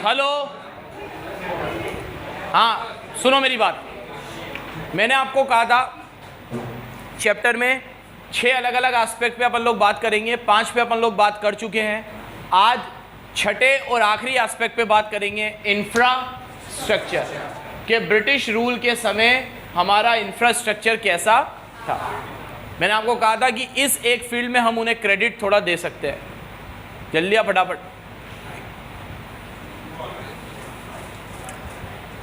Hello, हाँ सुनो मेरी बात। मैंने आपको कहा था चैप्टर में 6 अलग अलग एस्पेक्ट पे अपन लोग बात करेंगे, 5 पे अपन लोग बात कर चुके हैं। आज छठे और आखिरी एस्पेक्ट पे बात करेंगे, इंफ्रास्ट्रक्चर के ब्रिटिश रूल के समय हमारा इंफ्रास्ट्रक्चर कैसा था। मैंने आपको कहा था कि इस एक फील्ड में हम उन्हें क्रेडिट थोड़ा दे सकते हैं। जल्दी आ फटाफट।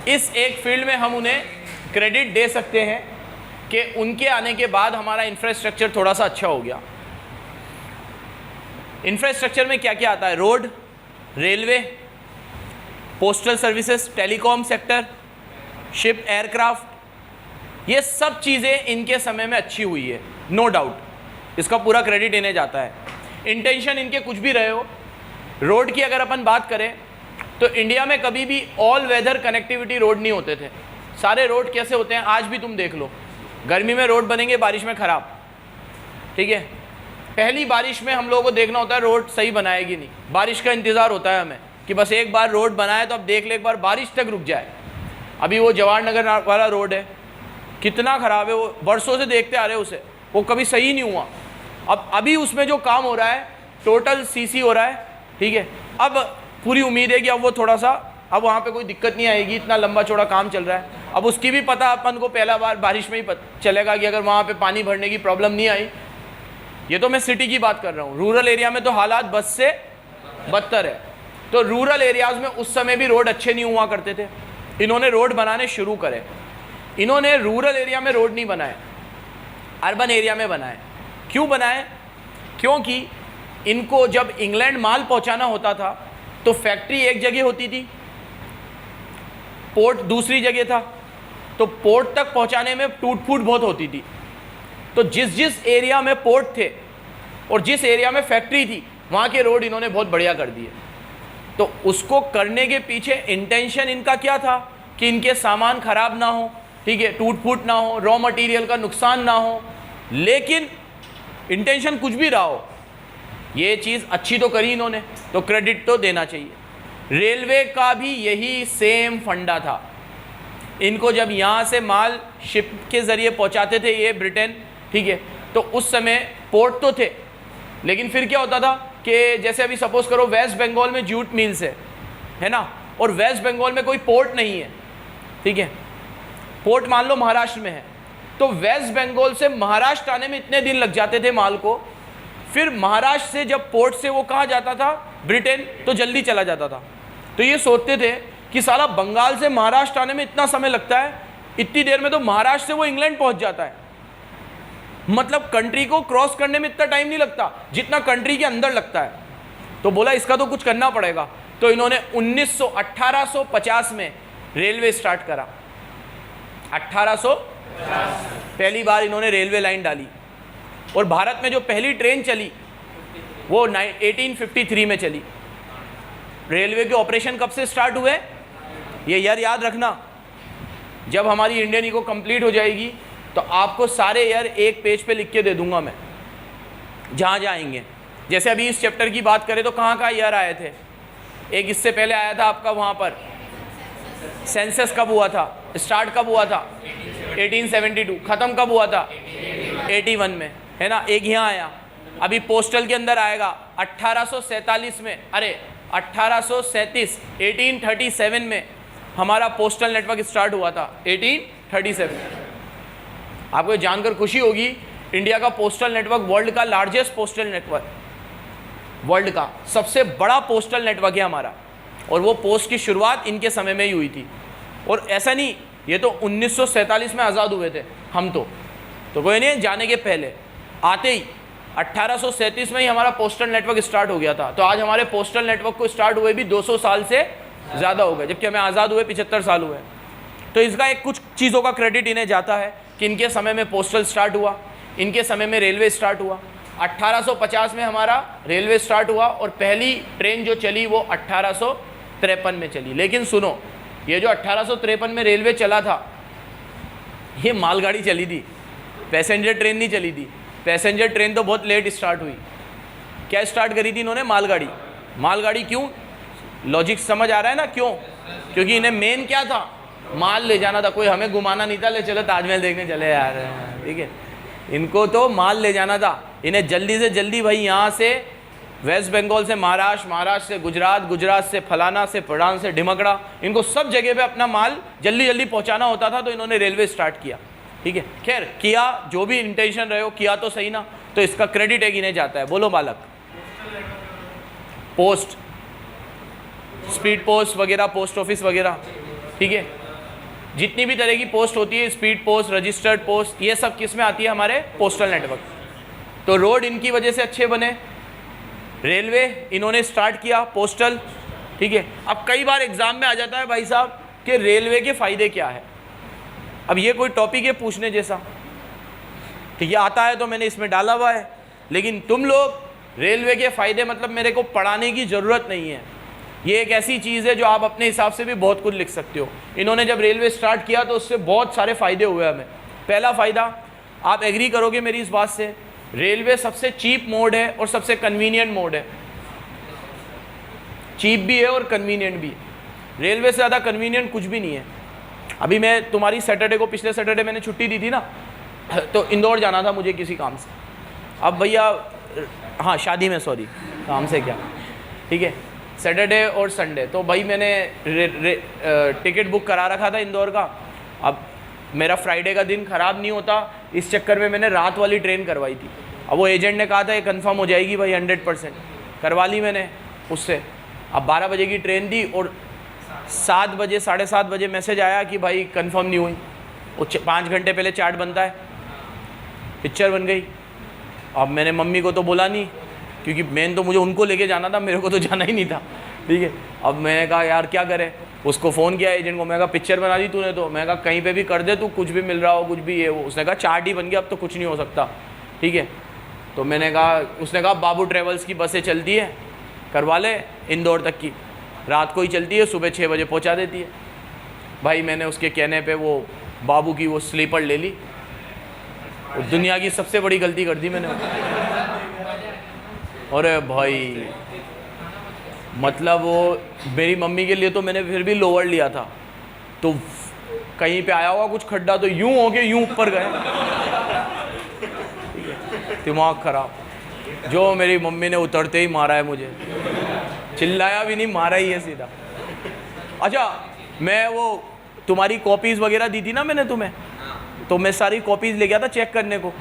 इस एक फील्ड में हम उन्हें क्रेडिट दे सकते हैं कि उनके आने के बाद हमारा इंफ्रास्ट्रक्चर थोड़ा सा अच्छा हो गया। इंफ्रास्ट्रक्चर में क्या क्या आता है? Road, railway, postal services, telecom sector, ship, aircraft, ये सब चीज़ें इनके समय में अच्छी हुई है, नो डाउट। इसका पूरा क्रेडिट इन्हें जाता है। इंटेंशन इनके कुछ भी रहे हो। रोड की अगर अपन बात करें तो इंडिया में कभी भी ऑल वेदर कनेक्टिविटी रोड नहीं होते थे। सारे रोड कैसे होते हैं आज भी तुम देख लो। गर्मी में रोड बनेंगे, बारिश में ख़राब, ठीक है। पहली बारिश में हम लोगों को देखना होता है रोड सही बनाएगी नहीं, बारिश का इंतज़ार होता है हमें कि बस एक बार रोड बनाए तो अब देख ले, एक बार बारिश तक रुक जाए। अभी वो जवाहर नगर वाला रोड है, कितना ख़राब है, वो वर्षों से देखते आ रहे हैं उसे, वो कभी सही नहीं हुआ। अब अभी उसमें जो काम हो रहा है टोटल सीसी हो रहा है, ठीक है। अब पूरी उम्मीद है कि अब वो थोड़ा सा, अब वहाँ पे कोई दिक्कत नहीं आएगी, इतना लंबा चौड़ा काम चल रहा है। अब उसकी भी पता अपन को पहला बार बारिश में ही पता चलेगा कि अगर वहाँ पे पानी भरने की प्रॉब्लम नहीं आई। ये तो मैं सिटी की बात कर रहा हूँ, रूरल एरिया में तो हालात बस से बदतर है। तो रूरल एरियाज़ में उस समय भी रोड अच्छे नहीं हुआ करते थे, इन्होंने रोड बनाने शुरू करे। इन्होंने रूरल एरिया में रोड नहीं बनाए, अर्बन एरिया में बनाए। क्यों बनाए? क्योंकि इनको जब इंग्लैंड माल पहुंचाना होता था तो फैक्ट्री एक जगह होती थी, पोर्ट दूसरी जगह था, तो पोर्ट तक पहुंचाने में टूट फूट बहुत होती थी। तो जिस जिस एरिया में पोर्ट थे और जिस एरिया में फैक्ट्री थी वहाँ के रोड इन्होंने बहुत बढ़िया कर दिए। तो उसको करने के पीछे इंटेंशन इनका क्या था कि इनके सामान खराब ना हो, ठीक है, टूट फूट ना हो, रॉ मटेरियल का नुकसान ना हो। लेकिन इंटेंशन कुछ भी रहा हो, ये चीज़ अच्छी तो करी इन्होंने, तो क्रेडिट तो देना चाहिए। रेलवे का भी यही सेम फंडा था। इनको जब यहाँ से माल शिप के ज़रिए पहुँचाते थे ये ब्रिटेन, ठीक है, तो उस समय पोर्ट तो थे, लेकिन फिर क्या होता था कि जैसे अभी सपोज करो वेस्ट बंगाल में जूट मिल्स है ना, और वेस्ट बंगाल में कोई पोर्ट नहीं है, ठीक है, पोर्ट मान लो महाराष्ट्र में है, तो वेस्ट बंगाल से महाराष्ट्र आने में इतने दिन लग जाते थे माल को। फिर महाराष्ट्र से जब पोर्ट से वो कहाँ जाता था, ब्रिटेन, तो जल्दी चला जाता था। तो ये सोचते थे कि साला बंगाल से महाराष्ट्र आने में इतना समय लगता है, इतनी देर में तो महाराष्ट्र से वो इंग्लैंड पहुंच जाता है। मतलब कंट्री को क्रॉस करने में इतना टाइम नहीं लगता जितना कंट्री के अंदर लगता है। तो बोला इसका तो कुछ करना पड़ेगा। तो इन्होंने 1850 में रेलवे स्टार्ट करा। 1850 पहली बार इन्होंने रेलवे लाइन डाली। और भारत में जो पहली ट्रेन चली वो 1853 में चली। रेलवे के ऑपरेशन कब से स्टार्ट हुए ये ईयर याद रखना। जब हमारी इंडियन इको कंप्लीट हो जाएगी तो आपको सारे ईयर एक पेज पे लिख के दे दूंगा मैं, जहाँ जाएंगे। जैसे अभी इस चैप्टर की बात करें तो कहाँ कहाँ ईयर आए थे। एक इससे पहले आया था आपका वहाँ पर सेंसस कब हुआ था, स्टार्ट कब हुआ था 1872, ख़त्म कब हुआ था 81 में, है ना। एक यहाँ आया, अभी पोस्टल के अंदर आएगा 1847 में, अरे 1837 1837 में हमारा पोस्टल नेटवर्क स्टार्ट हुआ था 1837। आपको ये जानकर खुशी होगी इंडिया का पोस्टल नेटवर्क वर्ल्ड का लार्जेस्ट पोस्टल नेटवर्क, वर्ल्ड का सबसे बड़ा पोस्टल नेटवर्क है हमारा। और वो पोस्ट की शुरुआत इनके समय में ही हुई थी। और ऐसा नहीं, ये तो 1947 में आज़ाद हुए थे हम तो कोई नहीं, जाने के पहले आते ही 1837 में ही हमारा पोस्टल नेटवर्क स्टार्ट हो गया था। तो आज हमारे पोस्टल नेटवर्क को स्टार्ट हुए भी 200 साल से ज़्यादा हो गए, जबकि हमें आज़ाद हुए 75 साल हुए। तो इसका एक कुछ चीज़ों का क्रेडिट इन्हें जाता है कि इनके समय में पोस्टल स्टार्ट हुआ, इनके समय में रेलवे स्टार्ट हुआ। 1850 में हमारा रेलवे स्टार्ट हुआ और पहली ट्रेन जो चली वो 1853 में चली। लेकिन सुनो, ये जो 1853 में रेलवे चला था ये मालगाड़ी चली थी, पैसेंजर ट्रेन नहीं चली थी। पैसेंजर ट्रेन तो बहुत लेट स्टार्ट हुई। क्या स्टार्ट करी थी इन्होंने? मालगाड़ी। मालगाड़ी क्यों? लॉजिक समझ आ रहा है ना क्यों? क्योंकि इन्हें मेन क्या था, माल ले जाना था, कोई हमें घुमाना नहीं था, ले चलो ताजमहल देखने चले यार, ठीक है। इनको तो माल ले जाना था, इन्हें जल्दी से जल्दी भाई यहाँ से वेस्ट बंगाल से महाराष्ट्र, महाराष्ट्र से गुजरात, गुजरात से फलाना से पठान से ढिमकड़ा, इनको सब जगह पे अपना माल जल्दी जल्दी पहुँचाना होता था, तो इन्होंने रेलवे स्टार्ट किया, ठीक है। खैर किया, जो भी इंटेंशन रहे हो, किया तो सही ना, तो इसका क्रेडिट एक इन्हें जाता है। बोलो बालक। पोस्ट, स्पीड पोस्ट वगैरह, पोस्ट ऑफिस वगैरह, ठीक है, जितनी भी तरह की पोस्ट होती है, स्पीड पोस्ट, रजिस्टर्ड पोस्ट, ये सब किस में आती है? हमारे पोस्टल नेटवर्क। तो रोड इनकी वजह से अच्छे बने, रेलवे इन्होंने स्टार्ट किया, पोस्टल, ठीक है। अब कई बार एग्जाम में आ जाता है भाई साहब कि रेलवे के फ़ायदे क्या है। अब ये कोई टॉपिक है पूछने जैसा, ठीक है, आता है तो मैंने इसमें डाला हुआ है, लेकिन तुम लोग रेलवे के फ़ायदे मतलब मेरे को पढ़ाने की ज़रूरत नहीं है, ये एक ऐसी चीज़ है जो आप अपने हिसाब से भी बहुत कुछ लिख सकते हो। इन्होंने जब रेलवे स्टार्ट किया तो उससे बहुत सारे फ़ायदे हुए हमें। पहला फ़ायदा, आप एग्री करोगे मेरी इस बात से, रेलवे सबसे चीप मोड है और सबसे कन्वीनियंट मोड है। चीप भी है और कन्वीनियंट भी है, रेलवे से ज़्यादा कन्वीनियंट कुछ भी नहीं है। अभी मैं तुम्हारी सैटरडे को, पिछले सैटरडे मैंने छुट्टी दी थी ना, तो इंदौर जाना था मुझे किसी काम से। अब भैया, हाँ शादी में, सॉरी काम से क्या, ठीक है, सैटरडे और संडे, तो भाई मैंने टिकट बुक करा रखा था इंदौर का। अब मेरा फ्राइडे का दिन ख़राब नहीं होता, इस चक्कर में मैंने रात वाली ट्रेन करवाई थी। अब वो एजेंट ने कहा था ये कंफर्म हो जाएगी भाई 100%, करवा ली मैंने उससे। अब 12 बजे की ट्रेन थी और 7 बजे, 7:30 बजे मैसेज आया कि भाई कंफर्म नहीं हुई। वो 5 घंटे पहले चार्ट बनता है, पिक्चर बन गई। अब मैंने मम्मी को तो बोला नहीं, क्योंकि मेन तो मुझे उनको लेके जाना था, मेरे को तो जाना ही नहीं था, ठीक है। अब मैंने कहा यार क्या करें, उसको फ़ोन किया एजेंट को, मैं कहा पिक्चर बना दी तूने तो, मैं कहा कहीं पे भी कर दे तू, कुछ भी मिल रहा हो, कुछ भी ये वो। उसने कहा चार्ट ही बन गया, अब तो कुछ नहीं हो सकता, ठीक है। तो मैंने कहा, उसने कहा बाबू ट्रेवल्स की बसें चलती है, करवा ले इंदौर तक की, रात को ही चलती है, सुबह 6 बजे पहुँचा देती है। भाई मैंने उसके कहने पर वो बाबू की वो स्लीपर ले ली, दुनिया की सबसे बड़ी गलती कर दी मैंने। अरे भाई मतलब वो मेरी मम्मी के लिए तो मैंने फिर भी लोअर लिया था, तो कहीं पे आया हुआ कुछ खड्डा तो यूं हो के यूं ऊपर गए, दिमाग खराब। जो मेरी मम्मी ने उतरते ही मारा है मुझे, चिल्लाया भी नहीं, मारा ही है सीधा। अच्छा, मैं वो तुम्हारी कॉपीज़ वगैरह दी थी ना मैंने तुम्हें, तो मैं सारी कॉपीज़ ले गया था चेक करने को।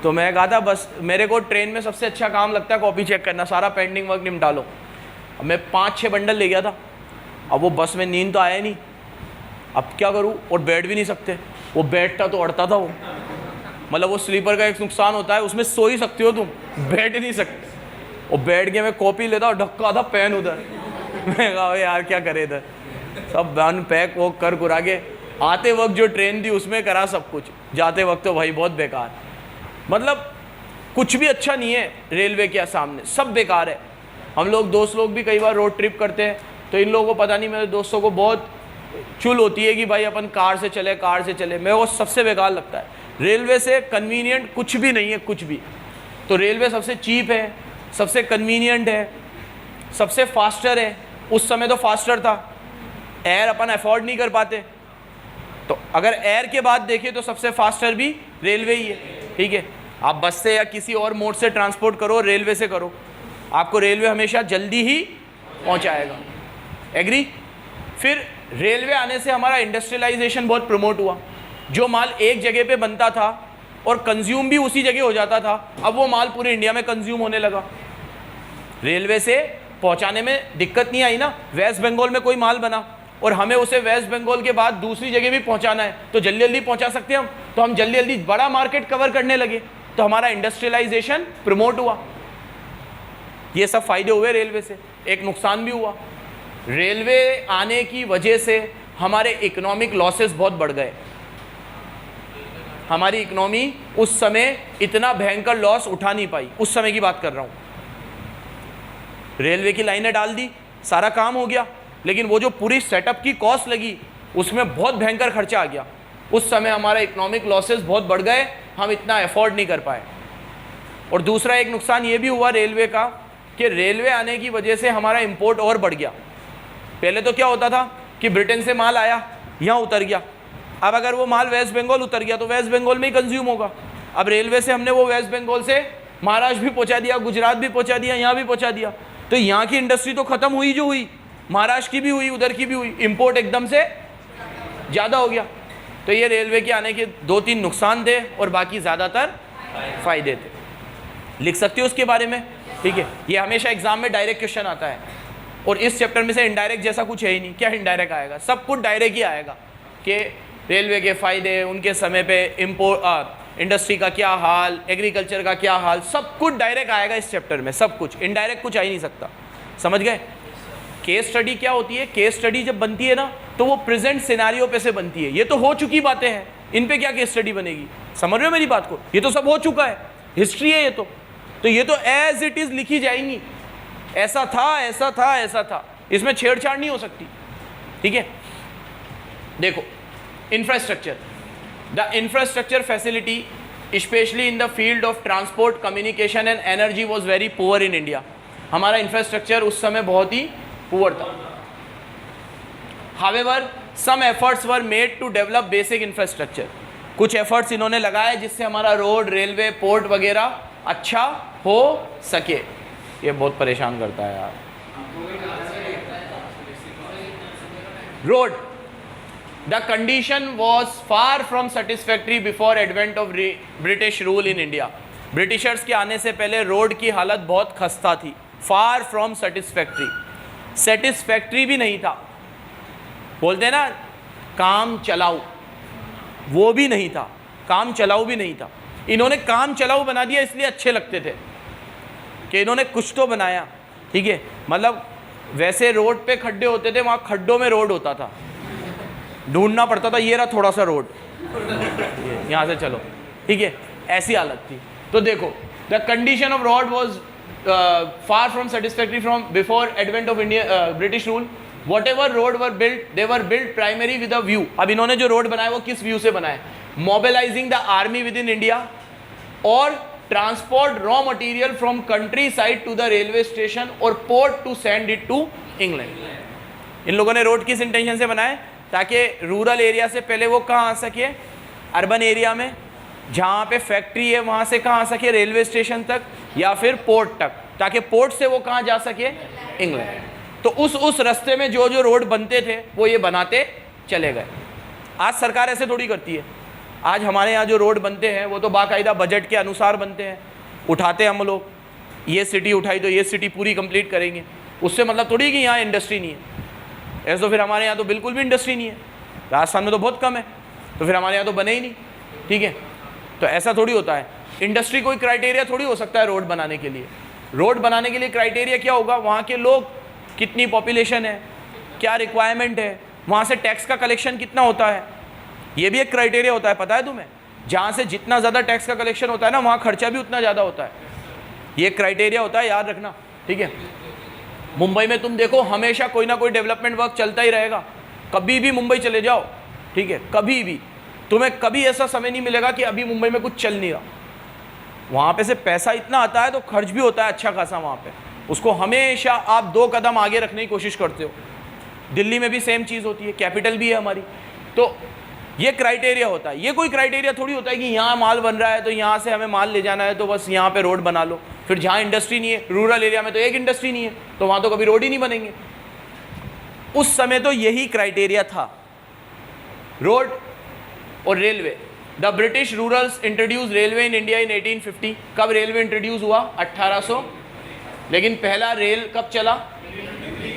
तो मैं कहा था बस मेरे को ट्रेन में सबसे अच्छा काम लगता है कॉपी चेक करना, सारा पेंडिंग वर्क निपटा लो। अब मैं 5-6 बंडल ले गया था। अब वो बस में नींद तो आया नहीं, अब क्या करूँ, और बैठ भी नहीं सकते, वो बैठता तो अड़ता था वो। मतलब वो स्लीपर का एक नुकसान होता है, उसमें सो ही सकते हो तुम, बैठ ही नहीं सकते। और बैठ के मैं कॉपी लेता और ढक्का था पेन उधर। मैं कहा यार क्या करे इधर, सब बन पैक वो कर कुरा के। आते वक्त जो ट्रेन थी उसमें करा सब कुछ, जाते वक्त तो भाई बहुत बेकार। मतलब कुछ भी अच्छा नहीं है रेलवे के सामने, सब बेकार है। हम लोग दोस्त लोग भी कई बार रोड ट्रिप करते हैं, तो इन लोगों को पता नहीं, मेरे दोस्तों को बहुत चुल होती है कि भाई अपन कार से चले, कार से चले। मेरे को सबसे बेकार लगता है, रेलवे से कन्वीनियंट कुछ भी नहीं है, कुछ भी। तो रेलवे सबसे चीप है, सबसे कन्वीनियंट है, सबसे फास्टर है। उस समय तो फास्टर था, एयर अपन अफोर्ड नहीं कर पाते, तो अगर एयर के बाद देखें तो सबसे फास्टर भी रेलवे ही है, ठीक है। आप बस से या किसी और मोड से ट्रांसपोर्ट करो, रेलवे से करो, आपको रेलवे हमेशा जल्दी ही पहुंचाएगा। एग्री। फिर रेलवे आने से हमारा इंडस्ट्रियलाइजेशन बहुत प्रमोट हुआ। जो माल एक जगह पे बनता था और कंज्यूम भी उसी जगह हो जाता था, अब वो माल पूरे इंडिया में कंज्यूम होने लगा। रेलवे से पहुंचाने में दिक्कत नहीं आई ना। वेस्ट बंगाल में कोई माल बना और हमें उसे वेस्ट बंगाल के बाद दूसरी जगह भी पहुंचाना है, तो जल्दी जल्दी पहुंचा सकते हैं हम, तो हम जल्दी जल्दी बड़ा मार्केट कवर करने लगे, तो हमारा इंडस्ट्रियलाइजेशन प्रमोट हुआ। ये सब फायदे हुए रेलवे से। एक नुकसान भी हुआ, रेलवे आने की वजह से हमारे इकोनॉमिक लॉसेस बहुत बढ़ गए। हमारी इकोनॉमी उस समय इतना भयंकर लॉस उठा नहीं पाई, उस समय की बात कर रहा हूँ। रेलवे की लाइनें डाल दी, सारा काम हो गया, लेकिन वो जो पूरी सेटअप की कॉस्ट लगी उसमें बहुत भयंकर खर्चा आ गया। उस समय हमारा इकोनॉमिक लॉसेस बहुत बढ़ गए, हम इतना अफोर्ड नहीं कर पाए। और दूसरा एक नुकसान ये भी हुआ रेलवे का कि रेलवे आने की वजह से हमारा इंपोर्ट और बढ़ गया। पहले तो क्या होता था कि ब्रिटेन से माल आया, यहाँ उतर गया, अब अगर वो माल वेस्ट बंगाल उतर गया तो वेस्ट बंगाल में ही कंज्यूम होगा। अब रेलवे से हमने वो वेस्ट बंगाल से महाराष्ट्र भी पहुंचा दिया, गुजरात भी पहुंचा दिया, यहाँ भी पहुंचा दिया, तो यहाँ की इंडस्ट्री तो खत्म हुई जो हुई, महाराष्ट्र की भी हुई, उधर की भी हुई, इंपोर्ट एकदम से ज़्यादा हो गया। तो ये रेलवे के आने के 2-3 नुकसान थे और बाकी ज़्यादातर फ़ायदे थे। लिख सकते हो उसके बारे में, ठीक है। ये हमेशा एग्जाम में डायरेक्ट क्वेश्चन आता है, और इस चैप्टर में से इनडायरेक्ट जैसा कुछ है ही नहीं। क्या इनडायरेक्ट आएगा? सब कुछ डायरेक्ट ही आएगा कि रेलवे के फ़ायदे, उनके समय पे इंडस्ट्री का क्या हाल, एग्रीकल्चर का क्या हाल, सब कुछ डायरेक्ट आएगा इस चैप्टर में, सब कुछ। इनडायरेक्ट कुछ आ ही नहीं सकता, समझ गए। केस स्टडी क्या होती है? केस स्टडी जब बनती है ना तो वो प्रेजेंट सिनारियो पे से बनती है। ये तो हो चुकी बातें हैं, इन पे क्या केस स्टडी बनेगी? समझ रहे हो मेरी बात को? ये तो सब हो चुका है, हिस्ट्री है ये तो ये तो एज इट इज लिखी जाएंगी, ऐसा था, ऐसा था, ऐसा था, इसमें छेड़छाड़ नहीं हो सकती, ठीक है। देखो, infrastructure, the infrastructure facility specially in the field of transport, communication and energy was very poor in India. हमारा इंफ्रास्ट्रक्चर उस समय बहुत ही पुअर था। However some efforts were made to develop basic infrastructure, कुछ एफर्ट्स इन्होंने लगाए जिससे हमारा रोड, रेलवे, पोर्ट वगैरह अच्छा हो सके। ये बहुत परेशान करता है यार। Road, the condition was far from satisfactory before advent of British rule in India. Britishers के आने से पहले रोड की हालत बहुत खस्ता थी। फार फ्रॉम सेटिस्फैक्ट्री, सेटिस्फैक्ट्री भी नहीं था, बोलते हैं ना काम चलाऊ, वो भी नहीं था, काम चलाऊ भी नहीं था। इन्होंने काम चलाऊ बना दिया, इसलिए अच्छे लगते थे कि इन्होंने कुछ तो बनाया, ठीक है। मतलब वैसे रोड पे खड्डे होते थे, वहाँ खड्डों में रोड होता था, ढूंढना पड़ता था, ये रहा थोड़ा सा रोड, यहाँ से चलो, ठीक है, ऐसी हालत थी। तो देखो, the condition of road was far from satisfactory from before advent of India British rule. Whatever road were built, they were built primarily with a view। अब इन्होंने जो रोड बनाए वो किस व्यू से बनाए? Mobilizing the army within India और transport raw material from countryside to the railway station और port to send it to England। इन लोगों ने रोड किस इंटेंशन से बनाए? ताकि रूरल एरिया से पहले वो कहाँ आ सके? अर्बन एरिया में, जहाँ पे फैक्ट्री है वहाँ से कहाँ आ सके? रेलवे स्टेशन तक या फिर पोर्ट तक, ताकि पोर्ट से वो कहाँ जा सके? इंग्लैंड। तो उस रास्ते में जो जो रोड बनते थे वो ये बनाते चले गए। आज सरकार ऐसे थोड़ी करती है। आज हमारे यहाँ जो रोड बनते हैं वो तो बाकायदा बजट के अनुसार बनते हैं, उठाते हम लोग, ये सिटी उठाई तो ये सिटी पूरी कंप्लीट करेंगे, उससे मतलब थोड़ी कि यहाँ इंडस्ट्री नहीं है। ऐसे तो फिर हमारे यहाँ तो बिल्कुल भी इंडस्ट्री नहीं है, राजस्थान में तो बहुत कम है, तो फिर हमारे यहाँ तो बने ही नहीं, ठीक है। तो ऐसा थोड़ी होता है। इंडस्ट्री कोई क्राइटेरिया थोड़ी हो सकता है रोड बनाने के लिए। रोड बनाने के लिए क्राइटेरिया क्या होगा? वहाँ के लोग, कितनी पॉपुलेशन है, क्या रिक्वायरमेंट है, वहाँ से टैक्स का कलेक्शन कितना होता है, ये भी एक क्राइटेरिया होता है, पता है तुम्हें? जहाँ से जितना ज़्यादा टैक्स का कलेक्शन होता है ना, वहाँ खर्चा भी उतना ज़्यादा होता है। ये क्राइटेरिया होता है, याद रखना, ठीक है। मुंबई में तुम देखो हमेशा कोई ना कोई डेवलपमेंट वर्क चलता ही रहेगा। कभी भी मुंबई चले जाओ, ठीक है, कभी भी तुम्हें कभी ऐसा समय नहीं मिलेगा कि अभी मुंबई में कुछ चल नहीं रहा। वहाँ पे से पैसा इतना आता है तो खर्च भी होता है अच्छा खासा वहाँ पे, उसको हमेशा आप 2 कदम आगे रखने की कोशिश करते हो। दिल्ली में भी सेम चीज़ होती है, कैपिटल भी है हमारी। तो ये क्राइटेरिया होता है। ये कोई क्राइटेरिया थोड़ी होता है कि यहाँ माल बन रहा है तो यहाँ से हमें माल ले जाना है तो बस यहाँ पे रोड बना लो। फिर जहाँ इंडस्ट्री नहीं है, रूरल एरिया में तो एक इंडस्ट्री नहीं है, तो वहाँ तो कभी रोड ही नहीं बनेंगे। उस समय तो यही क्राइटेरिया था, रोड और railway. The British rulers introduce railway in India in 1850। कब रेलवे इंट्रोड्यूस हुआ? 1800। लेकिन पहला रेल कब चला?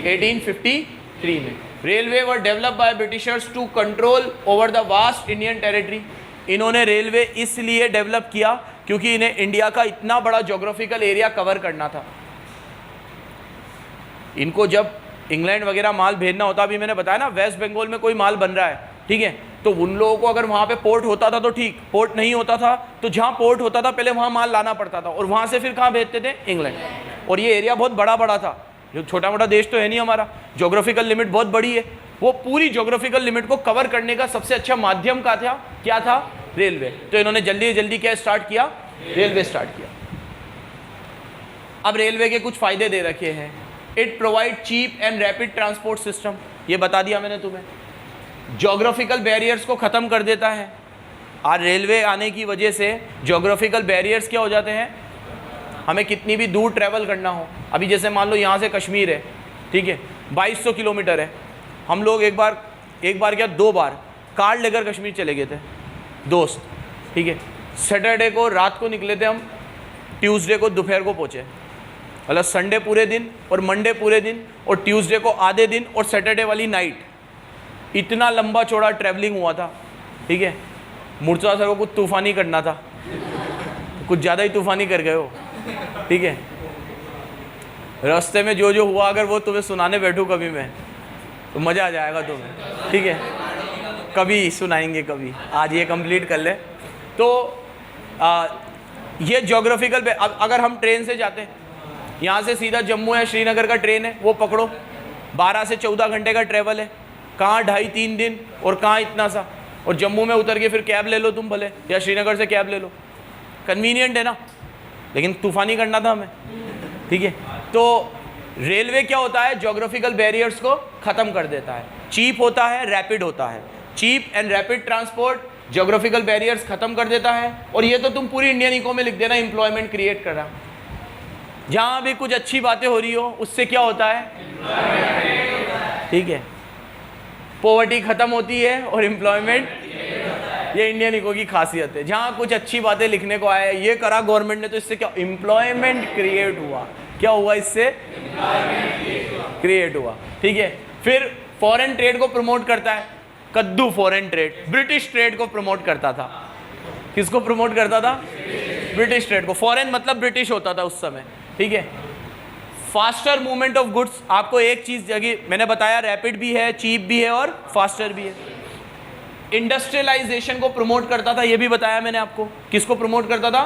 1853 में। Railway were develop by Britishers to control over the vast Indian territory. इन्होंने रेलवे इसलिए डेवलप किया क्योंकि इन्हें इंडिया का इतना बड़ा ज्योग्राफिकल एरिया कवर करना था। इनको जब इंग्लैंड वगैरह माल भेजना होता, अभी मैंने बताया ना वेस्ट बंगाल में कोई माल बन रहा है, ठीक है, तो उन लोगों को अगर वहाँ पे पोर्ट होता था तो ठीक, पोर्ट नहीं होता था तो जहाँ पोर्ट होता था पहले वहाँ माल लाना पड़ता था और वहाँ से फिर कहाँ भेजते थे? इंग्लैंड। और ये एरिया बहुत बड़ा बड़ा था, जो छोटा मोटा देश तो है नहीं हमारा, ज्योग्राफिकल लिमिट बहुत बड़ी है। वो पूरी ज्योग्राफिकल लिमिट को कवर करने का सबसे अच्छा माध्यम का था, क्या था? रेलवे। तो इन्होंने जल्दी जल्दी क्या स्टार्ट किया? रेलवे स्टार्ट किया। अब रेलवे के कुछ फायदे दे रखे हैं, it provide cheap and rapid transport system, ये बता दिया मैंने तुम्हें। ज्योग्राफिकल बैरियर्स को ख़त्म कर देता है। आज रेलवे आने की वजह से ज्योग्राफिकल बैरियर्स क्या हो जाते हैं, हमें कितनी भी दूर ट्रैवल करना हो, अभी जैसे मान लो यहाँ से कश्मीर है, ठीक है, 2200 किलोमीटर है, हम लोग एक बार क्या 2 बार कार लेकर कश्मीर चले गए थे दोस्त, ठीक है। सैटरडे को रात को निकले थे हम, ट्यूसडे को दोपहर को पहुँचे, मतलब संडे पूरे दिन और मंडे पूरे दिन और ट्यूसडे को आधे दिन और सैटरडे वाली नाइट, इतना लंबा चौड़ा ट्रैवलिंग हुआ था, ठीक है। मुर्तज़ा सर को कुछ तूफ़ानी करना था, कुछ ज़्यादा ही तूफ़ानी कर गए हो, ठीक है। रास्ते में जो जो हुआ अगर वो तुम्हें सुनाने बैठूँ कभी मैं तो मज़ा आ जाएगा तुम्हें, ठीक है, कभी सुनाएंगे कभी, आज ये कंप्लीट कर ले। तो ये ज्योग्राफिकल, अगर हम ट्रेन से जाते हैं, यहाँ से सीधा जम्मू या श्रीनगर का ट्रेन है, वो पकड़ो, 12 से 14 घंटे का ट्रैवल है, कहाँ 2.5-3 दिन और कहाँ इतना सा, और जम्मू में उतर के फिर कैब ले लो तुम भले, या श्रीनगर से कैब ले लो, कन्वीनियंट है ना, लेकिन तूफ़ानी करना था हमें, ठीक है। तो रेलवे क्या होता है, ज्योग्राफिकल बैरियर्स को ख़त्म कर देता है, चीप होता है, रैपिड होता है, cheap and rapid transport geographical barriers ख़त्म कर देता है। और ये तो तुम पूरी इंडियन इको में लिख देना, एम्प्लॉयमेंट क्रिएट कर रहा, जहाँ भी कुछ अच्छी बातें हो रही हो उससे क्या होता है, ठीक है, पॉवर्टी ख़त्म होती है और एम्प्लॉयमेंट, ये इंडियन इको की खासियत है। जहाँ कुछ अच्छी बातें लिखने को आया, ये करा गवर्नमेंट ने, तो इससे क्या, एम्प्लॉयमेंट क्रिएट हुआ, क्या हुआ, इससे क्रिएट हुआ, ठीक है। फिर फॉरेन ट्रेड को प्रमोट करता है, कद्दू फॉरेन ट्रेड, ब्रिटिश ट्रेड को प्रमोट करता था, किसको प्रमोट करता था, ब्रिटिश ट्रेड को, फॉरेन मतलब ब्रिटिश होता था उस समय, ठीक है। फास्टर मूवमेंट ऑफ गुड्स, आपको एक चीज़ जगह मैंने बताया, रैपिड भी है, चीप भी है और फास्टर भी है। इंडस्ट्रियलाइजेशन को प्रमोट करता था, ये भी बताया मैंने आपको, किसको प्रमोट करता था,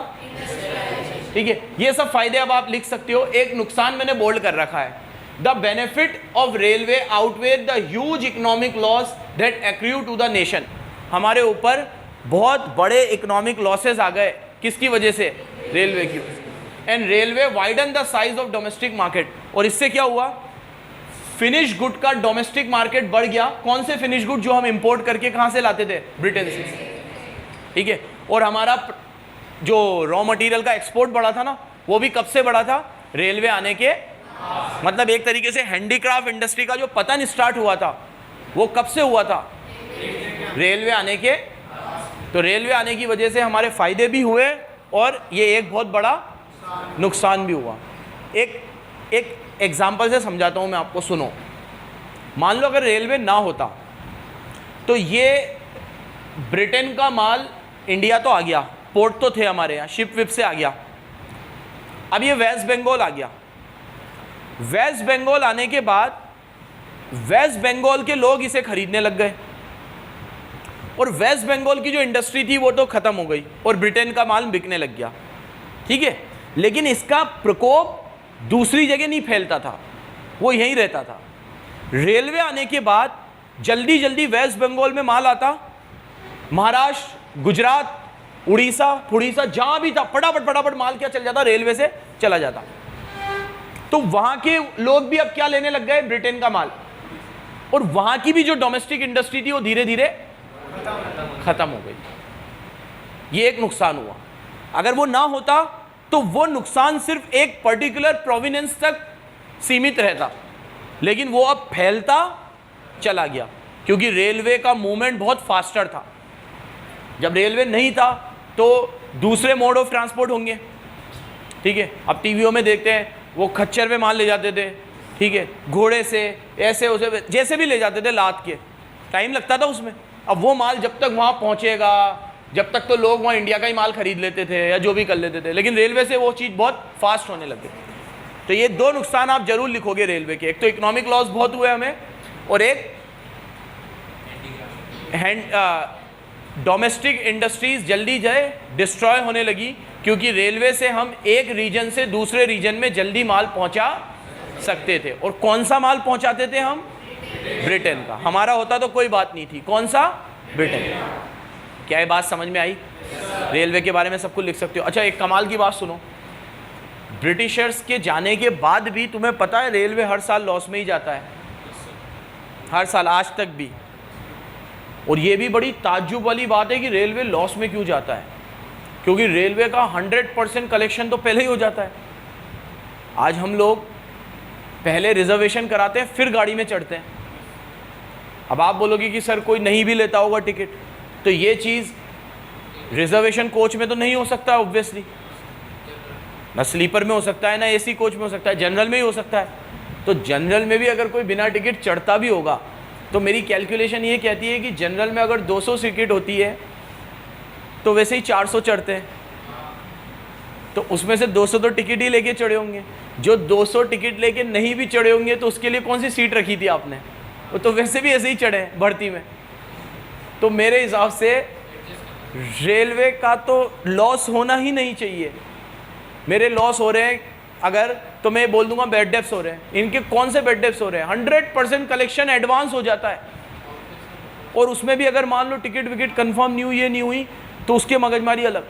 ठीक है। ये सब फायदे अब आप लिख सकते हो। एक नुकसान मैंने बोल्ड कर रखा है, the benefit of railway outweigh the huge economic loss that accrue to the nation. हमारे ऊपर बहुत बड़े इकोनॉमिक लॉसेज आ गए, किसकी वजह से, रेलवे की वजह से। And railway widen the size of domestic market, और इससे क्या हुआ, फिनिश गुड का डोमेस्टिक मार्केट बढ़ गया। कौन से फिनिश गुड, जो हम इंपोर्ट करके कहाँ से लाते थे, ब्रिटेन से, ठीक है। और हमारा जो रॉ मटेरियल का एक्सपोर्ट बढ़ा था ना, वो भी कब से बढ़ा था, रेलवे आने के, मतलब एक तरीके से हैंडीक्राफ्ट इंडस्ट्री का जो पतन स्टार्ट हुआ था वो कब से हुआ था, रेलवे आने के। तो रेलवे आने की वजह से हमारे फायदे भी हुए और ये एक बहुत बड़ा नुकसान भी हुआ। एक एग्जाम्पल से समझाता हूँ मैं आपको, सुनो। मान लो अगर रेलवे ना होता तो ये ब्रिटेन का माल इंडिया तो आ गया, पोर्ट तो थे हमारे यहाँ, शिप विप से आ गया, अब ये वेस्ट बंगाल आ गया। वेस्ट बंगाल आने के बाद वेस्ट बंगाल के लोग इसे खरीदने लग गए और वेस्ट बंगाल की जो इंडस्ट्री थी वो तो ख़त्म हो गई और ब्रिटेन का माल बिकने लग गया, ठीक है। लेकिन इसका प्रकोप दूसरी जगह नहीं फैलता था, वो यहीं रहता था। रेलवे आने के बाद जल्दी जल्दी वेस्ट बंगाल में माल आता, महाराष्ट्र, गुजरात, उड़ीसा जहाँ भी था फटाफट माल क्या चल जाता, रेलवे से चला जाता। तो वहाँ के लोग भी अब क्या लेने लग गए, ब्रिटेन का माल, और वहाँ की भी जो डोमेस्टिक इंडस्ट्री थी वो धीरे धीरे खत्म हो गई। ये एक नुकसान हुआ। अगर वो ना होता तो वो नुकसान सिर्फ एक पर्टिकुलर प्रोविनेंस तक सीमित रहता, लेकिन वो अब फैलता चला गया क्योंकि रेलवे का मूवमेंट बहुत फास्टर था। जब रेलवे नहीं था तो दूसरे मोड ऑफ ट्रांसपोर्ट होंगे, ठीक है। अब टीवीओ में देखते हैं वो खच्चर पे माल ले जाते थे, ठीक है, घोड़े से, ऐसे उसे जैसे भी ले जाते थे, लाद के, टाइम लगता था उसमें। अब वो माल जब तक वहाँ पहुँचेगा, जब तक तो लोग वहाँ इंडिया का ही माल खरीद लेते थे या जो भी कर लेते थे, लेकिन रेलवे से वो चीज़ बहुत फास्ट होने लगी। तो ये दो नुकसान आप जरूर लिखोगे रेलवे के, एक तो इकोनॉमिक लॉस बहुत हुए हमें और एक डोमेस्टिक इंडस्ट्रीज जल्दी जाए डिस्ट्रॉय होने लगी क्योंकि रेलवे से हम एक रीजन से दूसरे रीजन में जल्दी माल पहुंचा सकते थे। और कौन सा माल पहुंचाते थे हम, ब्रिटेन का। हमारा होता तो कोई बात नहीं थी, कौन सा, ब्रिटेन। क्या ये बात समझ में आई? रेलवे के बारे में सब कुछ लिख सकते हो। अच्छा एक कमाल की बात सुनो, ब्रिटिशर्स के जाने के बाद भी तुम्हें पता है रेलवे हर साल लॉस में ही जाता है, हर साल आज तक भी। और ये भी बड़ी ताज्जुब वाली बात है कि रेलवे लॉस में क्यों जाता है, क्योंकि रेलवे का 100% कलेक्शन तो पहले ही हो जाता है। आज हम लोग पहले रिजर्वेशन कराते हैं फिर गाड़ी में चढ़ते हैं। अब आप बोलोगे कि सर कोई नहीं भी लेता होगा टिकट, तो ये चीज़ रिजर्वेशन कोच में तो नहीं हो सकता है ऑब्वियसली, ना स्लीपर में हो सकता है, ना एसी कोच में हो सकता है, जनरल में ही हो सकता है। तो जनरल में भी अगर कोई बिना टिकट चढ़ता भी होगा तो मेरी कैलकुलेशन ये कहती है कि जनरल में अगर 200 टिकट होती है तो वैसे ही 400 चढ़ते हैं, तो उसमें से 200 तो टिकट ही लेके चढ़े होंगे। जो 200 टिकट लेके नहीं भी चढ़े होंगे तो उसके लिए कौन सी सीट रखी थी आपने, वो तो वैसे भी ऐसे ही चढ़े हैं भर्ती में। तो मेरे हिसाब से रेलवे का तो लॉस होना ही नहीं चाहिए। मेरे लॉस हो रहे हैं अगर, तो मैं बोल दूंगा बेड डेप्स हो रहे हैं। इनके कौन से बेड डेप्स हो रहे हैं? 100% कलेक्शन एडवांस हो जाता है, और उसमें भी अगर मान लो टिकट विकेट कंफर्म नहीं हुई, ये नहीं हुई, तो उसके मगजमारी अलग।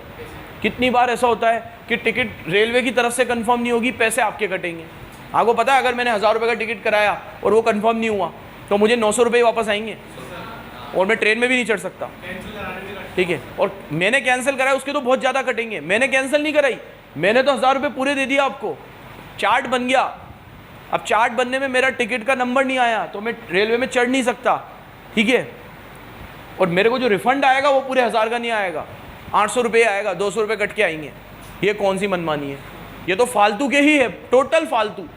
कितनी बार ऐसा होता है कि टिकट रेलवे की तरफ से कंफर्म नहीं होगी, पैसे आपके कटेंगे। आपको पता है अगर मैंने 1000 रुपये का टिकट कराया और वो कंफर्म नहीं हुआ तो मुझे 900 रुपये वापस आएंगे, और मैं ट्रेन में भी नहीं चढ़ सकता, ठीक है। और मैंने कैंसिल कराया उसके तो बहुत ज़्यादा कटेंगे। मैंने कैंसिल नहीं कराई, मैंने तो 1000 रुपये पूरे दे दिया आपको, चार्ट बन गया। अब चार्ट बनने में मेरा टिकट का नंबर नहीं आया तो मैं रेलवे में चढ़ नहीं सकता, ठीक है। और मेरे को जो रिफंड आएगा वो पूरे 1000 का नहीं आएगा, 800 रुपये आएगा, 200 रुपये कट के आएंगे। ये कौन सी मनमानी है? ये तो फालतू के ही है, टोटल फालतू।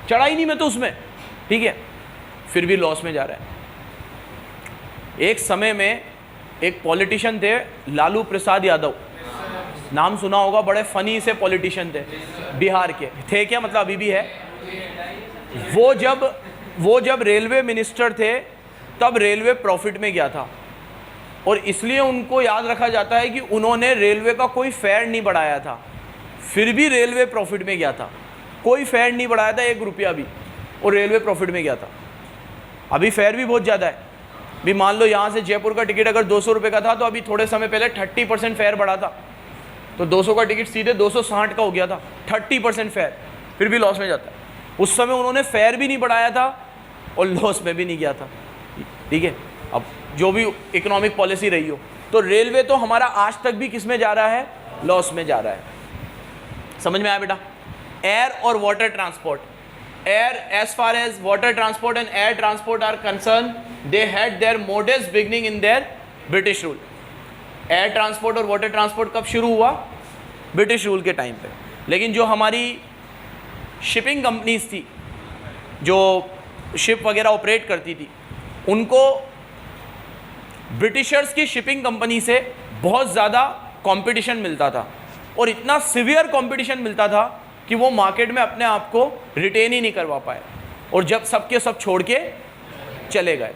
चढ़ा ही नहीं मैं तो उसमें, ठीक है, फिर भी लॉस में जा रहा है। एक समय में एक पॉलिटिशियन थे, लालू प्रसाद यादव, नाम सुना होगा, बड़े फनी से पॉलिटिशियन थे, बिहार के थे क्या, मतलब अभी भी है। वो जब रेलवे मिनिस्टर थे तब रेलवे प्रॉफिट में गया था, और इसलिए उनको याद रखा जाता है कि उन्होंने रेलवे का कोई फेयर नहीं बढ़ाया था, फिर भी रेलवे प्रॉफिट में गया था। कोई फेयर नहीं बढ़ाया था 1 रुपया भी, और रेलवे प्रॉफिट में गया था। अभी फेयर भी बहुत ज़्यादा है। भी मान लो यहाँ से जयपुर का टिकट अगर 200 रुपये का था तो अभी थोड़े समय पहले 30% फेयर बढ़ा था, तो 200 का टिकट सीधे 260 का हो गया था, 30% फेयर, फिर भी लॉस में जाता है। उस समय उन्होंने फेयर भी नहीं बढ़ाया था और लॉस में भी नहीं गया था, ठीक है। अब जो भी इकोनॉमिक पॉलिसी रही हो, तो रेलवे तो हमारा आज तक भी किस में जा रहा है? लॉस में जा रहा है। समझ में आया बेटा? एयर और water transport, air, as far as water transport and air transport are concerned, they had their modest beginning in their British rule. Air transport और वाटर ट्रांसपोर्ट कब शुरू हुआ? ब्रिटिश रूल के टाइम पे। लेकिन जो हमारी शिपिंग कंपनीज थी, जो शिप वगैरह ऑपरेट करती थी, उनको ब्रिटिशर्स की शिपिंग कंपनी से बहुत ज़्यादा कंपटीशन मिलता था, और इतना सीवियर कंपटीशन मिलता था कि वो मार्केट में अपने आप को रिटेन ही नहीं करवा पाए, और जब सबके सब छोड़ के चले गए।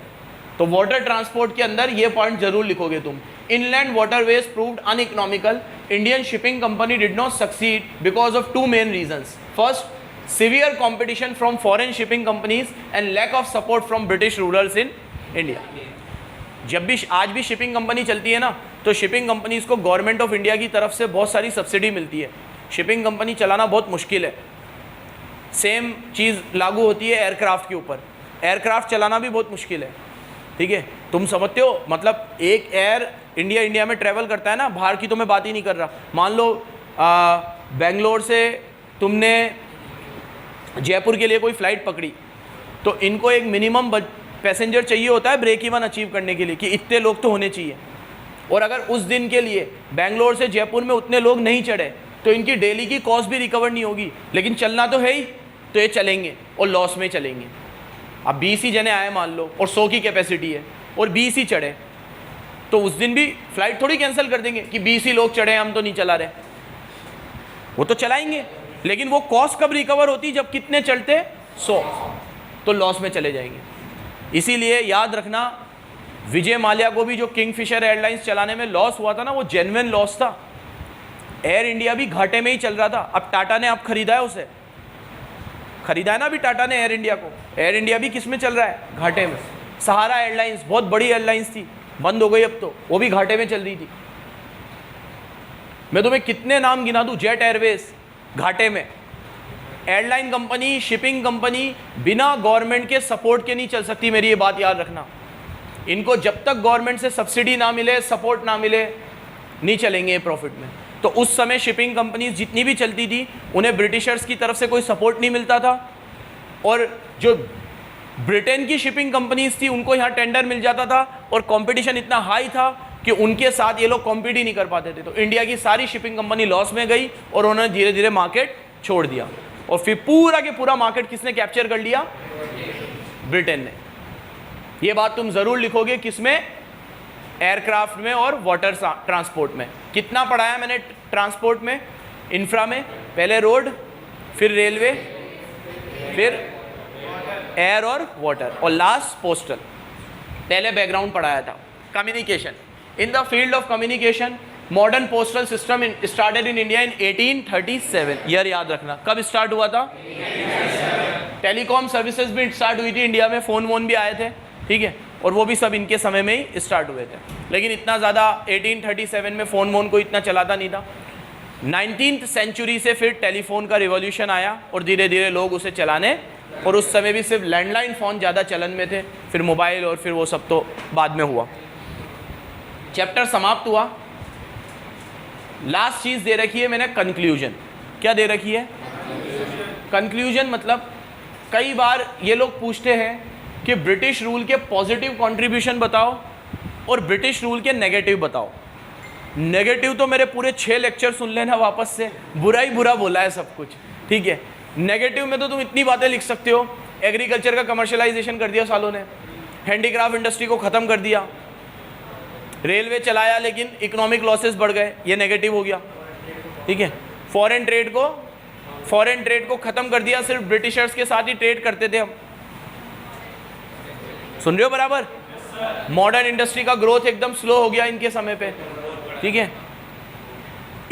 तो वाटर ट्रांसपोर्ट के अंदर ये पॉइंट जरूर लिखोगे तुम, inland waterways proved uneconomical, Indian shipping company did not succeed because of 2 main reasons. First, severe competition from foreign shipping companies and lack of support from British rulers in India. जब भी आज भी shipping company चलती है ना, तो shipping companies को government of India की तरफ से बहुत सारी सब्सिडी मिलती है। शिपिंग कंपनी चलाना बहुत मुश्किल है। सेम चीज़ लागू होती है एयरक्राफ्ट के ऊपर, एयरक्राफ्ट चलाना भी बहुत मुश्किल है, ठीक है। तुम समझते हो, मतलब एक एयर इंडिया में ट्रैवल करता है ना, बाहर की तो मैं बात ही नहीं कर रहा। मान लो बेंगलोर से तुमने जयपुर के लिए कोई फ़्लाइट पकड़ी, तो इनको एक मिनिमम पैसेंजर चाहिए होता है ब्रेक इवन अचीव करने के लिए, कि इतने लोग तो होने चाहिए। और अगर उस दिन के लिए बेंगलोर से जयपुर में उतने लोग नहीं चढ़े तो इनकी डेली की कॉस्ट भी रिकवर नहीं होगी, लेकिन चलना तो है ही, तो ये चलेंगे और लॉस में चलेंगे। अब 20 ही जने आए मान लो, और 100 की कैपेसिटी है, और 20 ही चढ़े, तो उस दिन भी फ्लाइट थोड़ी कैंसिल कर देंगे कि 20 ही लोग चढ़े, हम तो नहीं चला रहे। वो तो चलाएंगे, लेकिन वो कॉस्ट कब रिकवर होती? जब कितने चलते? 100, तो लॉस में चले जाएंगे। इसीलिए याद रखना, विजय माल्या को भी जो किंगफिशर एयरलाइंस चलाने में लॉस हुआ था ना, वो जेन्युइन लॉस था। एयर इंडिया भी घाटे में ही चल रहा था। अब टाटा ने अब खरीदा है, उसे खरीदा है ना अभी टाटा ने एयर इंडिया को। एयर इंडिया भी किस में चल रहा है? घाटे में। सहारा एयरलाइंस बहुत बड़ी एयरलाइंस थी, बंद हो गई अब तो, वो भी घाटे में चल रही थी। मैं तुम्हें कितने नाम गिना दूं, जेट एयरवेज घाटे में, एयरलाइन कंपनी, शिपिंग कंपनी बिना गवर्नमेंट के सपोर्ट के नहीं चल सकती, मेरी ये बात याद रखना। इनको जब तक गवर्नमेंट से सब्सिडी ना मिले, सपोर्ट ना मिले, नहीं चलेंगे प्रॉफिट में। तो उस समय शिपिंग कंपनीज जितनी भी चलती थी उन्हें ब्रिटिशर्स की तरफ से कोई सपोर्ट नहीं मिलता था, और जो ब्रिटेन की शिपिंग कंपनीज थी उनको यहाँ टेंडर मिल जाता था, और कंपटीशन इतना हाई था कि उनके साथ ये लोग कॉम्पीट ही नहीं कर पाते थे। तो इंडिया की सारी शिपिंग कंपनी लॉस में गई और उन्होंने धीरे धीरे मार्केट छोड़ दिया, और फिर पूरा के पूरा मार्केट किसने कैप्चर कर लिया? ब्रिटेन ने। ये बात तुम जरूर लिखोगे, किसमें? एयरक्राफ्ट में और वाटर ट्रांसपोर्ट में। कितना पढ़ाया मैंने ट्रांसपोर्ट में, इंफ्रा में? पहले रोड, फिर रेलवे, फिर एयर और वाटर, और लास्ट पोस्टल। पहले बैकग्राउंड पढ़ाया था। Communication, in the field of communication modern postal system started in India in 1837। Year याद रखना, कब स्टार्ट हुआ था? टेलीकॉम सर्विसेज भी स्टार्ट हुई थी इंडिया में, फ़ोन वोन भी आए थे, ठीक है, और वो भी सब इनके समय में ही स्टार्ट हुए थे। लेकिन इतना ज़्यादा 1837 में फ़ोन वोन को इतना चलाता नहीं था। 19th सेंचुरी से फिर टेलीफोन का रिवॉल्यूशन आया और धीरे धीरे लोग उसे चलाने, और उस समय भी सिर्फ लैंडलाइन फ़ोन ज़्यादा चलन में थे, फिर मोबाइल और फिर वो सब तो बाद में हुआ। चैप्टर समाप्त हुआ। लास्ट चीज़ दे रखी है मैंने, कंक्लूजन। क्या दे रखी है? कंक्लूजन मतलब कई बार ये लोग पूछते हैं कि ब्रिटिश रूल के पॉजिटिव कंट्रीब्यूशन बताओ और ब्रिटिश रूल के नेगेटिव बताओ। नेगेटिव तो मेरे पूरे 6 लेक्चर सुन लेना वापस से, बुरा ही बुरा बोला है सब कुछ, ठीक है। नेगेटिव में तो तुम इतनी बातें लिख सकते हो, एग्रीकल्चर का कमर्शलाइजेशन कर दिया सालों ने, हैंडीक्राफ्ट इंडस्ट्री को ख़त्म कर दिया, रेलवे चलाया लेकिन इकोनॉमिक लॉसेस बढ़ गए, ये नेगेटिव हो गया, ठीक है। फॉरेन ट्रेड को ख़त्म कर दिया, सिर्फ ब्रिटिशर्स के साथ ही ट्रेड करते थे हम, सुन रहे हो बराबर? मॉडर्न इंडस्ट्री का ग्रोथ एकदम स्लो हो गया इनके समय पे, ठीक है।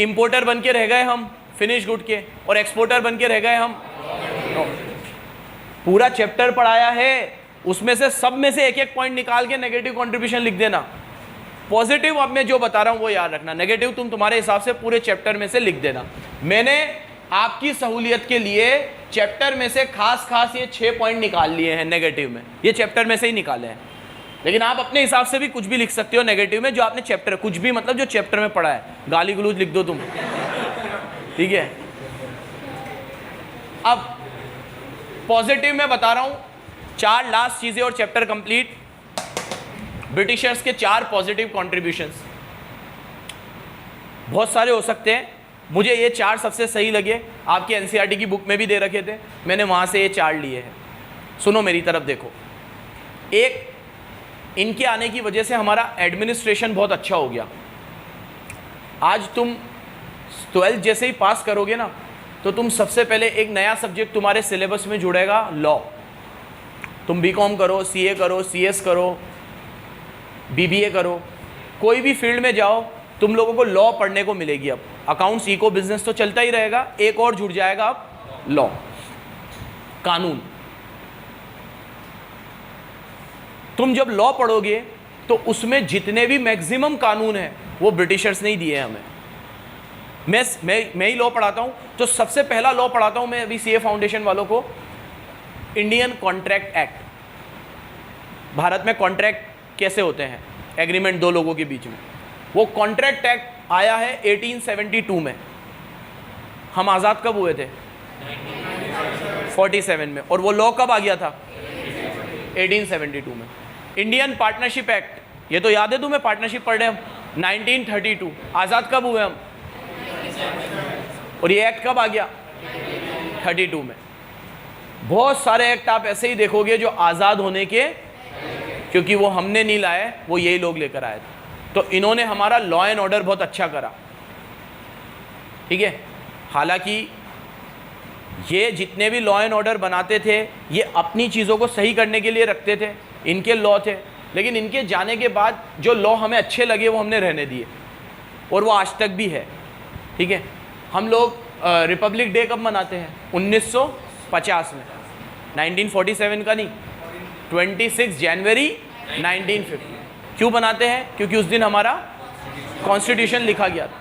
इंपोर्टर बन के रह गए हम फिनिश गुड के, और एक्सपोर्टर बन के रह गए हम। पूरा चैप्टर पढ़ाया है, उसमें से सब में से एक एक पॉइंट निकाल के नेगेटिव कंट्रीब्यूशन लिख देना। पॉजिटिव अब मैं जो बता रहा हूं वो याद रखना, नेगेटिव तुम तुम्हारे हिसाब से पूरे चैप्टर में से लिख देना। मैंने आपकी सहूलियत के लिए चैप्टर में से खास ये 6 पॉइंट निकाल लिए हैं नेगेटिव में, ये चैप्टर में से ही निकाले हैं। लेकिन आप अपने हिसाब से भी कुछ भी लिख सकते हो नेगेटिव में, जो आपने चैप्टर, कुछ भी मतलब जो चैप्टर में पढ़ा है, गाली गलूज लिख दो तुम, ठीक है। अब पॉजिटिव में बता रहा हूं 4 लास्ट चीजें और चैप्टर कंप्लीट। ब्रिटिशर्स के 4 पॉजिटिव कॉन्ट्रीब्यूशंस, बहुत सारे हो सकते हैं, मुझे ये 4 सबसे सही लगे। आपके एनसीईआरटी की बुक में भी दे रखे थे, मैंने वहाँ से ये 4 लिए हैं। सुनो मेरी तरफ देखो। एक, इनके आने की वजह से हमारा एडमिनिस्ट्रेशन बहुत अच्छा हो गया। आज तुम 12th जैसे ही पास करोगे ना, तो तुम सबसे पहले एक नया सब्जेक्ट तुम्हारे सिलेबस में जुड़ेगा, लॉ। तुम बीकॉम करो, सीए करो, सीएस करो, बीबीए करो, कोई भी फील्ड में जाओ, तुम लोगों को लॉ पढ़ने को मिलेगी। अब अकाउंट्स, इको, बिजनेस तो चलता ही रहेगा, एक और जुड़ जाएगा अब लॉ, कानून। तुम जब लॉ पढ़ोगे तो उसमें जितने भी मैक्सिमम कानून हैं वो ब्रिटिशर्स ने ही दिए हमें। मैं ही लॉ पढ़ाता हूं, तो सबसे पहला लॉ पढ़ाता हूं मैं अभी सीए फाउंडेशन वालों को, इंडियन कॉन्ट्रैक्ट एक्ट। भारत में कॉन्ट्रैक्ट कैसे होते हैं, एग्रीमेंट 2 लोगों के बीच में, वो कॉन्ट्रैक्ट एक्ट आया है 1872 में। हम आज़ाद कब हुए थे? 47 में। और वो लॉ कब आ गया था? 1872 में। इंडियन पार्टनरशिप एक्ट, ये तो याद है तुम्हें, पार्टनरशिप पढ़ रहे हम, 1932। आज़ाद कब हुए हम? और ये एक्ट कब आ गया? 32 में। बहुत सारे एक्ट आप ऐसे ही देखोगे जो आज़ाद होने के, क्योंकि वो हमने नहीं लाए, वो यही लोग लेकर आए थे। तो इन्होंने हमारा लॉ एंड ऑर्डर बहुत अच्छा करा, ठीक है। हालांकि ये जितने भी लॉ एंड ऑर्डर बनाते थे ये अपनी चीज़ों को सही करने के लिए रखते थे, इनके लॉ थे, लेकिन इनके जाने के बाद जो लॉ हमें अच्छे लगे वो हमने रहने दिए, और वो आज तक भी है, ठीक है। हम लोग रिपब्लिक डे कब मनाते हैं? 1950 में, 1947 का नहीं, 26 जनवरी 1950। क्यों बनाते हैं? क्योंकि उस दिन हमारा कॉन्स्टिट्यूशन लिखा गया था।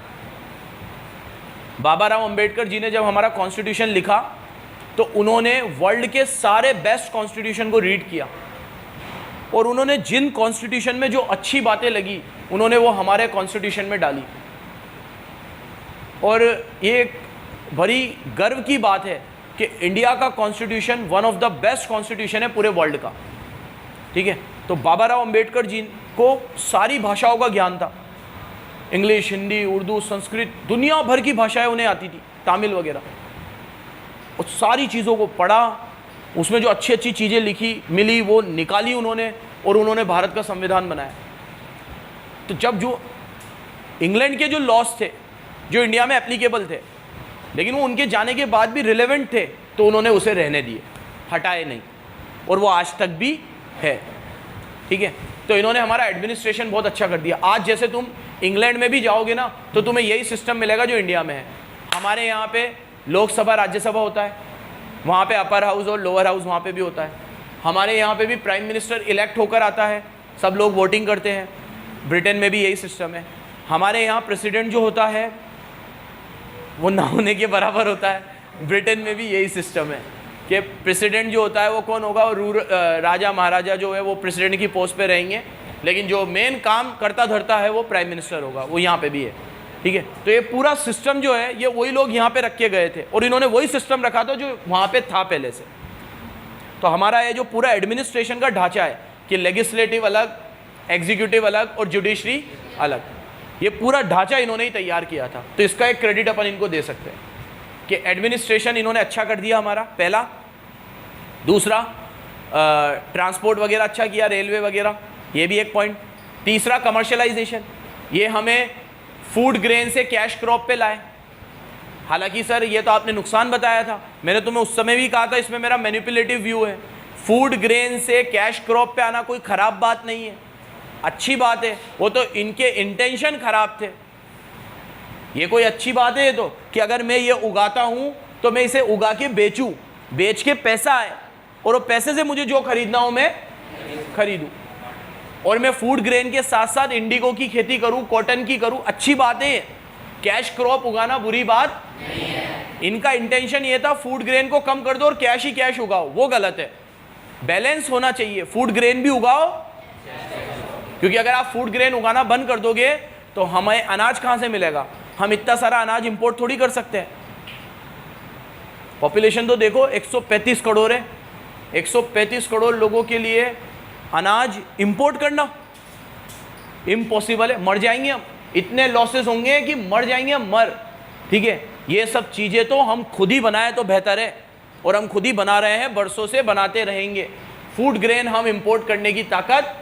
बाबा राव अंबेडकर जी ने जब हमारा कॉन्स्टिट्यूशन लिखा तो उन्होंने वर्ल्ड के सारे बेस्ट कॉन्स्टिट्यूशन को रीड किया और उन्होंने जिन कॉन्स्टिट्यूशन में जो अच्छी बातें लगी उन्होंने वो हमारे कॉन्स्टिट्यूशन में डाली। और ये एक बड़ी गर्व की बात है कि इंडिया का constitution one of the best constitution है पूरे वर्ल्ड का, ठीक है। तो बाबा राव अंबेडकर जी को सारी भाषाओं का ज्ञान था, इंग्लिश, हिंदी, उर्दू, संस्कृत, दुनिया भर की भाषाएं उन्हें आती थी, तमिल वगैरह, और सारी चीज़ों को पढ़ा, उसमें जो अच्छी अच्छी चीज़ें लिखी मिली वो निकाली उन्होंने और उन्होंने भारत का संविधान बनाया। तो जब जो इंग्लैंड के जो लॉज थे जो इंडिया में एप्लीकेबल थे लेकिन वो उनके जाने के बाद भी रिलेवेंट थे तो उन्होंने उसे रहने दिए, हटाए नहीं, और वो आज तक भी है, ठीक है। तो इन्होंने हमारा एडमिनिस्ट्रेशन बहुत अच्छा कर दिया। आज जैसे तुम इंग्लैंड में भी जाओगे ना तो तुम्हें यही सिस्टम मिलेगा जो इंडिया में है। हमारे यहाँ पे लोकसभा राज्यसभा होता है, वहाँ पे अपर हाउस और लोअर हाउस वहाँ पे भी होता है। हमारे यहाँ पे भी प्राइम मिनिस्टर इलेक्ट होकर आता है, सब लोग वोटिंग करते हैं। ब्रिटेन में भी यही सिस्टम है। हमारे यहाँ प्रेसिडेंट जो होता है वो ना होने के बराबर होता है। ब्रिटेन में भी यही सिस्टम है कि प्रेसिडेंट जो होता है वो कौन होगा, और राजा महाराजा जो है वो प्रेसिडेंट की पोस्ट पे रहेंगे, लेकिन जो मेन काम करता धरता है वो प्राइम मिनिस्टर होगा, वो यहाँ पे भी है, ठीक है। तो ये पूरा सिस्टम जो है ये वही लोग यहाँ पे रख के गए थे और इन्होंने वही सिस्टम रखा था जो वहाँ पे था पहले से। तो हमारा ये जो पूरा एडमिनिस्ट्रेशन का ढांचा है कि लेजिस्लेटिव अलग, एग्जीक्यूटिव अलग और जुडिशरी अलग, ये पूरा ढांचा इन्होंने ही तैयार किया था। तो इसका एक क्रेडिट अपन इनको दे सकते हैं कि एडमिनिस्ट्रेशन इन्होंने अच्छा कर दिया हमारा, पहला। दूसरा, ट्रांसपोर्ट वगैरह अच्छा किया, रेलवे वगैरह, ये भी एक पॉइंट। तीसरा, कमर्शलाइजेशन, ये हमें फूड ग्रेन से कैश क्रॉप पे लाए। हालांकि सर ये तो आपने नुकसान बताया था, मैंने तुम्हें उस समय भी कहा था इसमें मेरा मैनिपुलेटिव व्यू है। फूड ग्रेन से कैश क्रॉप पे आना कोई ख़राब बात नहीं है, अच्छी बात है। वो तो इनके इंटेंशन खराब थे, ये कोई अच्छी बात है ये तो, कि अगर मैं ये उगाता हूँ तो मैं इसे उगा के बेचूँ, बेच के पैसा आए और वो पैसे से मुझे जो खरीदना हो मैं खरीदूँ, और मैं फूड ग्रेन के साथ साथ इंडिगो की खेती करूँ, कॉटन की करूँ, अच्छी बात है। कैश क्रॉप उगाना बुरी बात नहीं है। इनका इंटेंशन ये था फूड ग्रेन को कम कर दो और कैश ही कैश उगाओ, वो गलत है। बैलेंस होना चाहिए, फूड ग्रेन भी उगाओ, क्योंकि अगर आप फूड ग्रेन उगाना बंद कर दोगे तो हमें अनाज कहाँ से मिलेगा? हम इतना सारा अनाज इंपोर्ट थोड़ी कर सकते हैं। पॉपुलेशन तो देखो 135 करोड़ है, 135 करोड़ लोगों के लिए अनाज इंपोर्ट करना इम्पॉसिबल है, मर जाएंगे हम, इतने लॉसेस होंगे कि मर जाएंगे हम, ठीक है। ये सब चीज़ें तो हम खुद ही बनाए तो बेहतर है, और हम खुद ही बना रहे हैं, बरसों से बनाते रहेंगे। फूड ग्रेन हम इंपोर्ट करने की ताकत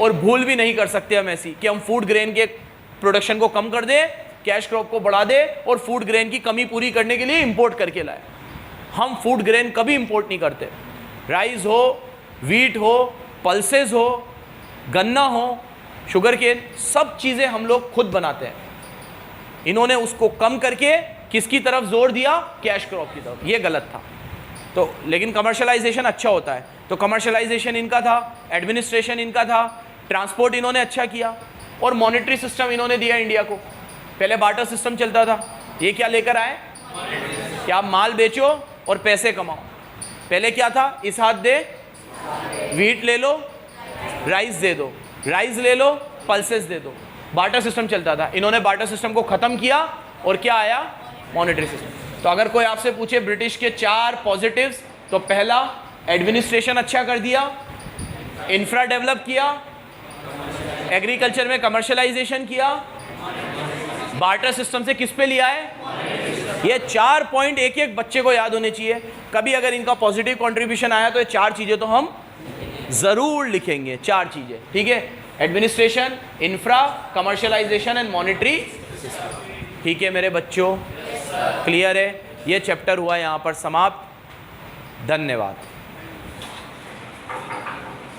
और भूल भी नहीं कर सकते हम ऐसी कि हम फूड ग्रेन के प्रोडक्शन को कम कर दें, कैश क्रॉप को बढ़ा दें और फूड ग्रेन की कमी पूरी करने के लिए इंपोर्ट करके लाए। हम फूड ग्रेन कभी इंपोर्ट नहीं करते। राइस हो, वीट हो, पल्सेस हो, गन्ना हो, शुगर केन, सब चीज़ें हम लोग खुद बनाते हैं। इन्होंने उसको कम करके किसकी तरफ जोर दिया? कैश क्रॉप की तरफ। ये गलत था। तो लेकिन कमर्शलाइजेशन अच्छा होता है, तो कमर्शलाइजेशन इनका था, एडमिनिस्ट्रेशन इनका था, ट्रांसपोर्ट इन्होंने अच्छा किया, और मॉनेटरी सिस्टम इन्होंने दिया इंडिया को। पहले बार्टर सिस्टम चलता था, ये क्या लेकर आए कि आप माल बेचो और पैसे कमाओ। पहले क्या था? इस हाथ दे वीट ले लो, राइस दे दो, राइस ले लो, पल्सेस दे दो। बार्टर सिस्टम चलता था। इन्होंने बार्टर सिस्टम को ख़त्म किया और क्या आया? Monetary system. तो अगर कोई आपसे पूछे ब्रिटिश के 4 पॉजिटिव्स, तो पहला, एडमिनिस्ट्रेशन अच्छा कर दिया, इंफ्रा डेवलप किया, एग्रीकल्चर में कमर्शलाइजेशन किया, बार्टर सिस्टम से किस पे लिया है? ये 4 पॉइंट एक एक बच्चे को याद होने चाहिए। कभी अगर इनका पॉजिटिव कंट्रीब्यूशन आया तो ये 4 चीज़ें तो हम ज़रूर लिखेंगे, 4 चीज़ें, ठीक है। Administration, infra, commercialisation and monetary system. ठीक है मेरे बच्चों, क्लियर है? ये चैप्टर हुआ यहाँ पर समाप्त। धन्यवाद।